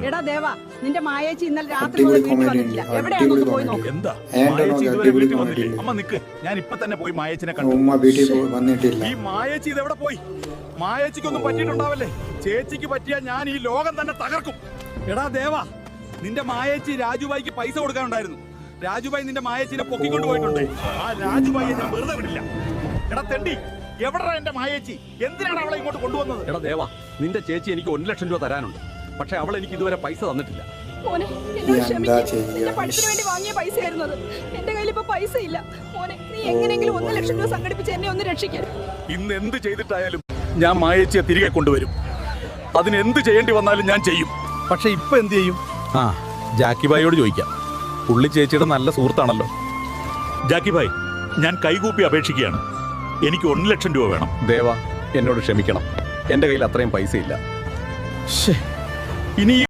എടാ ദേവാ, നിന്റെ മായേച്ചി ഇന്നലെ രാത്രി മുതൽ വീട്ടിൽ വന്നിട്ടില്ല. എവിടെയാണെന്ന് പോയി നോക്ക്. എന്താ മായേച്ചി ഇതുവരെ വീട്ടിൽ വന്നില്ലേ? അമ്മ നിക്ക്, ഞാൻ ഇപ്പൊ തന്നെ പോയി മായേച്ചിനെ കണ്ടു. ഈ മായേച്ചി ഇതെവിടെ പോയി? മായേച്ചിക്കൊന്നും പറ്റിയിട്ടുണ്ടാവല്ലേ? ചേച്ചിക്ക് പറ്റിയാ ഞാൻ ഈ ലോകം തന്നെ തകർക്കും. എടാ ദേവാ, നിന്റെ മായേച്ചി രാജുബായിക്ക് പൈസ കൊടുക്കാനുണ്ടായിരുന്നു. രാജുബായി നിന്റെ മായേച്ചിനെ പൊക്കിക്കൊണ്ട് പോയിട്ടുണ്ട്. ആ രാജുബായിയെ ഞാൻ വെറുതെ വിടില്ല. എടാ തെണ്ടി, എവിടാ എന്റെ മായേച്ചി? എന്തിനാണ് അവളെ ഇങ്ങോട്ട് കൊണ്ടുവന്നത്? എടാ ദേവാ, നിന്റെ ചേച്ചി എനിക്ക് 1 ലക്ഷം രൂപ തരാനുണ്ട്. പക്ഷെ അവൾ എനിക്ക് ഇതുവരെ പൈസ തന്നിട്ടില്ല. മോനെ, എന്നോട് ക്ഷമിക്ക്. നിന്റെ പഠിപ്പിന് വേണ്ടി വാങ്ങിയ പൈസയായിരുന്നു അത്. എന്റെ കയ്യിൽ ഇപ്പൊ പൈസ ഇല്ല. മോനെ, നീ എങ്ങനെയെങ്കിലും 1 ലക്ഷം രൂപ സംഘടിപ്പിച്ച് എന്നെ ഒന്ന് രക്ഷിക്കാൻ. ഇന്ന് എന്ത് ചെയ്തിട്ടായാലും ഞാൻ മായേച്ചിയെ തിരികെ കൊണ്ടുവരും. അതിന് എന്ത് ചെയ്യേണ്ടി വന്നാലും ഞാൻ ചെയ്യും. പക്ഷെ ഇപ്പൊ എന്ത് ചെയ്യും? ആ, ജാക്കി ഭായിയോട് ചോദിക്കാം. പുള്ളി ചേച്ചിയുടെ നല്ല സുഹൃത്താണല്ലോ. ജാക്കി ഭായ്, ഞാൻ കൈകൂപ്പി അപേക്ഷിക്കുകയാണ്. എനിക്ക് 1 ലക്ഷം രൂപ വേണം. ദേവാ, എന്നോട് ക്ഷമിക്കണം. എന്റെ കയ്യിൽ അത്രയും പൈസ ഇല്ല. ഇനി